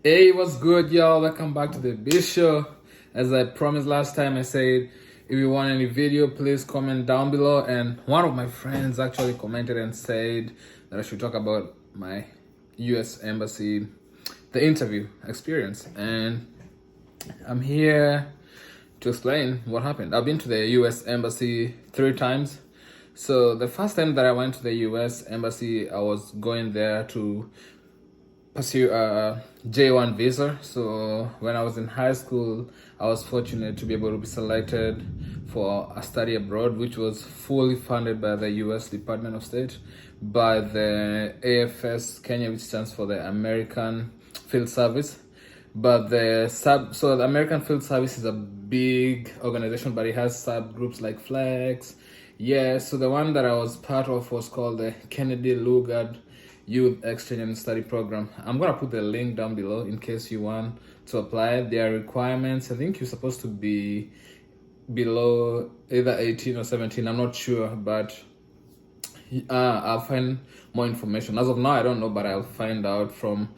Hey, what's good, y'all? Welcome back to the big show. As I promised last time, I said if you want any video, please comment down below. And one of my friends actually commented and said that I should talk about my US Embassy, the interview experience. And I'm here to explain what happened. I've been to the US Embassy 3 times. So the first time that I went to the US Embassy, I was going there to pursue a J-1 visa. So when I was in high school, I was fortunate to be able to be selected for a study abroad, which was fully funded by the US Department of State, by the AFS Kenya, which stands for the American Field Service. But so the American Field Service is a big organization, but it has subgroups like flags. Yeah, so the one that I was part of was called the Kennedy Luggard Youth Exchange and Study Program. I'm gonna put the link down below in case you want to apply. There are requirements. I think you're supposed to be below either 18 or 17. I'm not sure, but I'll find more information. As of now, I don't know, but I'll find out from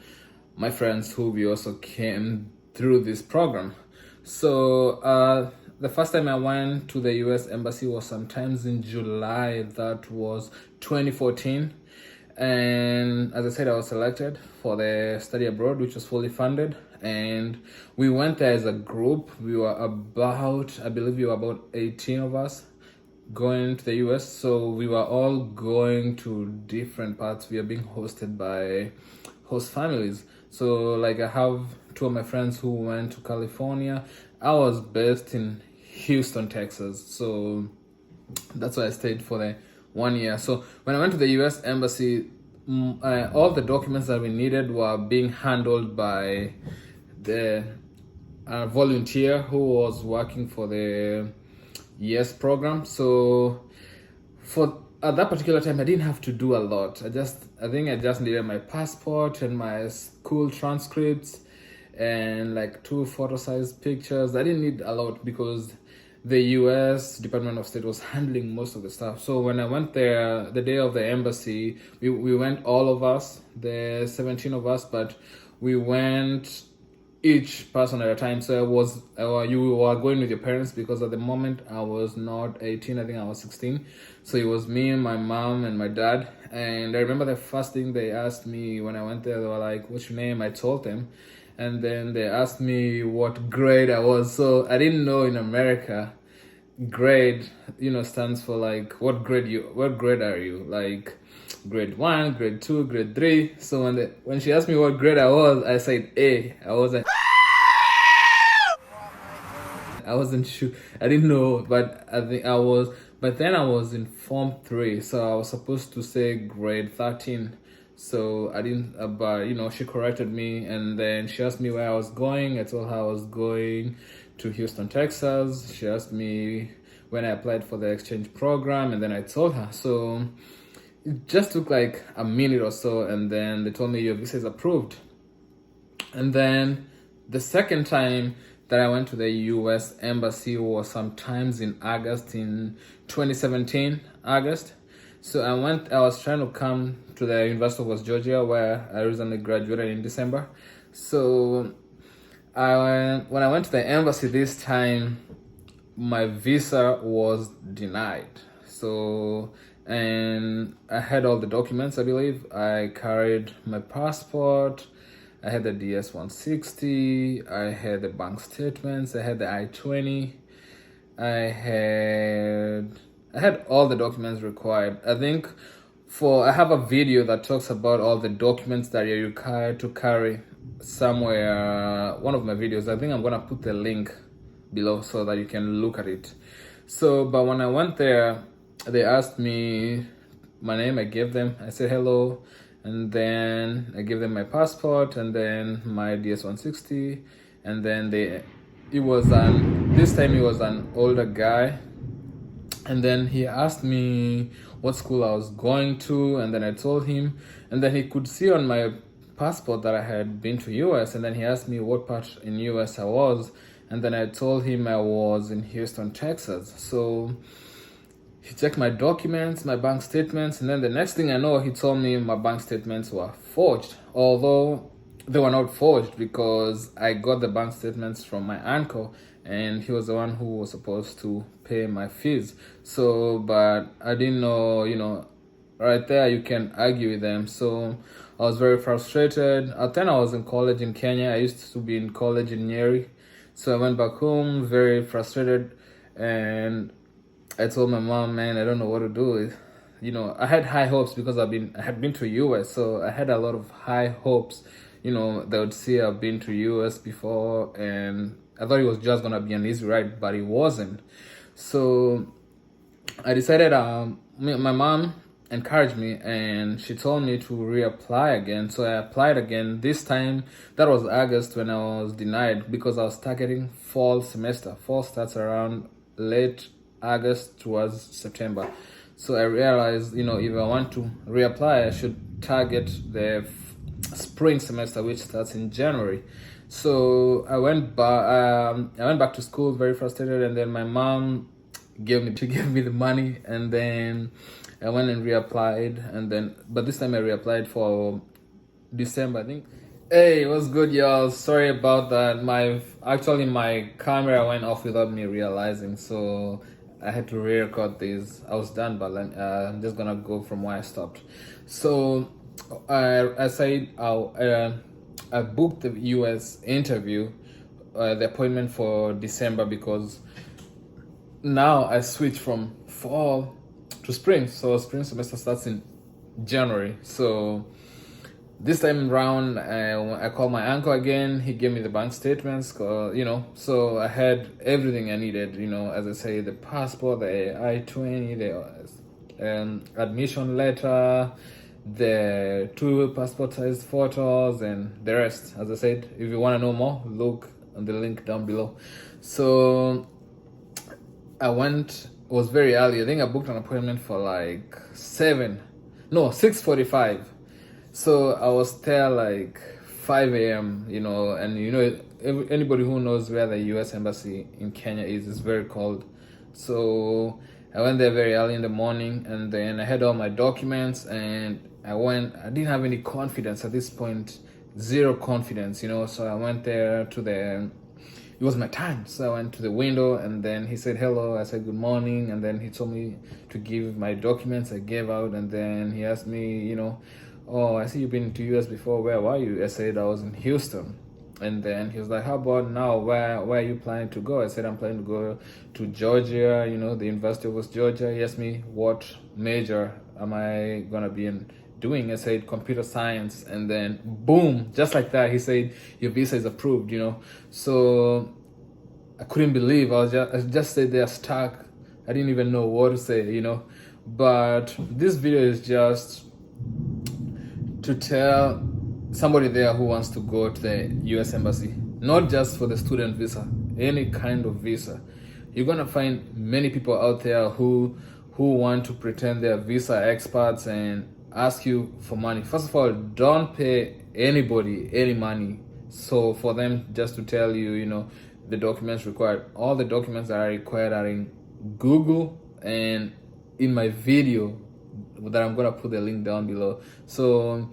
my friends who we also came through this program. So the first time I went to the US Embassy was sometimes in July. That was 2014. And as I said, I was selected for the study abroad, which was fully funded. And we went there as a group. We were I believe we were about 18 of us going to the US. So we were all going to different parts. We are being hosted by host families. So like I have two of my friends who went to California. I was based in Houston, Texas. So that's why I stayed for the 1 year. So when I went to the US Embassy, all the documents that we needed were being handled by the volunteer who was working for the YES program. So at that particular time, I didn't have to do a lot. I think I just needed my passport and my school transcripts and like 2 photo-sized pictures. I didn't need a lot because the US Department of State was handling most of the stuff. So when I went there, the day of the embassy, we went, all of us, the 17 of us, but we went each person at a time. So you were going with your parents, because at the moment I was not 18, I think I was 16. So it was me, my mom, and my dad. And I remember the first thing they asked me when I went there, they were like, "What's your name?" I told them. And then they asked me what grade I was. So I didn't know in America, grade, stands for like what grade are you? Like grade 1, grade 2, grade 3. So when she asked me what grade I was, I said A. I wasn't sure. I didn't know, but I think I was. But then I was in Form 3, so I was supposed to say grade 13. So I didn't, but she corrected me, and then she asked me where I was going. I told her I was going to Houston, Texas. She asked me when I applied for the exchange program, and then I told her. So it just took like a minute or so, and then they told me your visa is approved. And then the second time that I went to the US Embassy was sometimes in August, in 2017, August. So I was trying to come to the University of West Georgia, where I recently graduated in December. So when I went to the embassy this time, my visa was denied. So, and I had all the documents, I believe. I carried my passport, I had the DS-160, I had the bank statements, I had the I-20, I had all the documents required. I think I have a video that talks about all the documents that you're required to carry somewhere. One of my videos, I think I'm gonna put the link below so that you can look at it. So, but when I went there, they asked me my name. I gave them, I said hello, and then I gave them my passport and then my DS-160, and then this time it was an older guy. And then he asked me what school I was going to, and then I told him, and then he could see on my passport that I had been to US, and then he asked me what part in US I was, and then I told him I was in Houston, Texas. So he checked my documents, my bank statements, and then the next thing I know, he told me my bank statements were forged. Although they were not forged because I got the bank statements from my uncle, and he was the one who was supposed to pay my fees. So, but I didn't know, right there you can argue with them. So I was very frustrated. At then I was in college in Kenya. I used to be in college in Nyeri. So I went back home very frustrated, and I told my mom, man, I don't know what to do. I had high hopes because I had been to US, so I had a lot of high hopes. They would see I've been to US before, and I thought it was just gonna be an easy ride, but it wasn't. So I decided. My mom encouraged me, and she told me to reapply again. So I applied again. This time, that was August when I was denied because I was targeting fall semester. Fall starts around late August towards September. So I realized, if I want to reapply, I should target the spring semester, which starts in January. So I went back to school very frustrated, and then my mom gave me the money, and then I went and reapplied, but this time I reapplied for December, I think. Hey, what's good, y'all? Sorry about that. My camera went off without me realizing, so I had to re-record this. I was done, but I'm just gonna go from where I stopped. So I said I booked the US interview, the appointment for December, because now I switched from fall to spring. So spring semester starts in January. So this time around, I called my uncle again. He gave me the bank statements, so I had everything I needed, as I say, the passport, the I-20, the admission letter, the 2 passport sized photos, and the rest. As I said, if you want to know more, look on the link down below. So I went, it was very early. I think I booked an appointment for like 6:45. So I was there like 5 a.m., and anybody who knows where the US Embassy in Kenya is very cold. So I went there very early in the morning, and then I had all my documents, and I didn't have any confidence at this point, zero confidence, so I went there it was my time. So I went to the window, and then he said hello. I said good morning, and then he told me to give my documents. I gave out, and then he asked me, oh, I see you've been to US before. Where were you? I said I was in Houston. And then he was like, how about now? Where are you planning to go? I said I'm planning to go to Georgia, the University of West Georgia. He asked me what major am I gonna be doing. I said computer science, and then boom, just like that, he said your visa is approved. So I couldn't believe. I just stayed there stuck. I didn't even know what to say. But this video is just to tell somebody there who wants to go to the US Embassy, not just for the student visa, any kind of visa. You're gonna find many people out there who want to pretend they're visa experts and ask you for money. First of all, don't pay anybody any money. So for them just to tell you, the documents required, all the documents that are required are in Google and in my video that I'm gonna put the link down below. So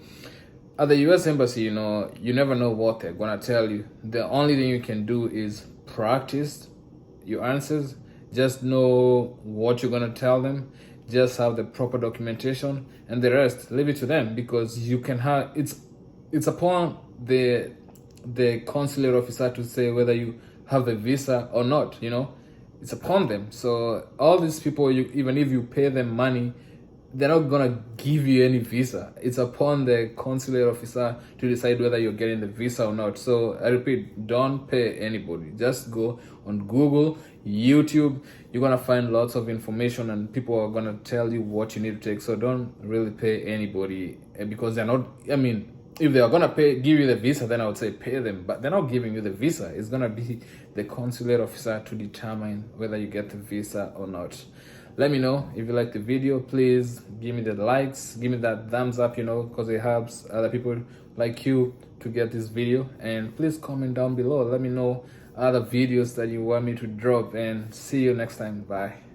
at the US Embassy, you never know what they're gonna tell you. The only thing you can do is practice your answers. Just know what you're gonna tell them. Just have the proper documentation, and the rest leave it to them, because you can have it's upon the consular officer to say whether you have the visa or not. It's upon them. So all these people, even if you pay them money, they're not gonna give you any visa. It's upon the consular officer to decide whether you're getting the visa or not. So I repeat, don't pay anybody. Just go on Google, YouTube. You're gonna find lots of information, and people are gonna tell you what you need to take. So don't really pay anybody, because they're not. If they are gonna give you the visa, then I would say pay them. But they're not giving you the visa. It's gonna be the consular officer to determine whether you get the visa or not. Let me know if you like the video. Please give me the likes, give me that thumbs up, because it helps other people like you to get this video. And please comment down below. Let me know other videos that you want me to drop, and see you next time. Bye.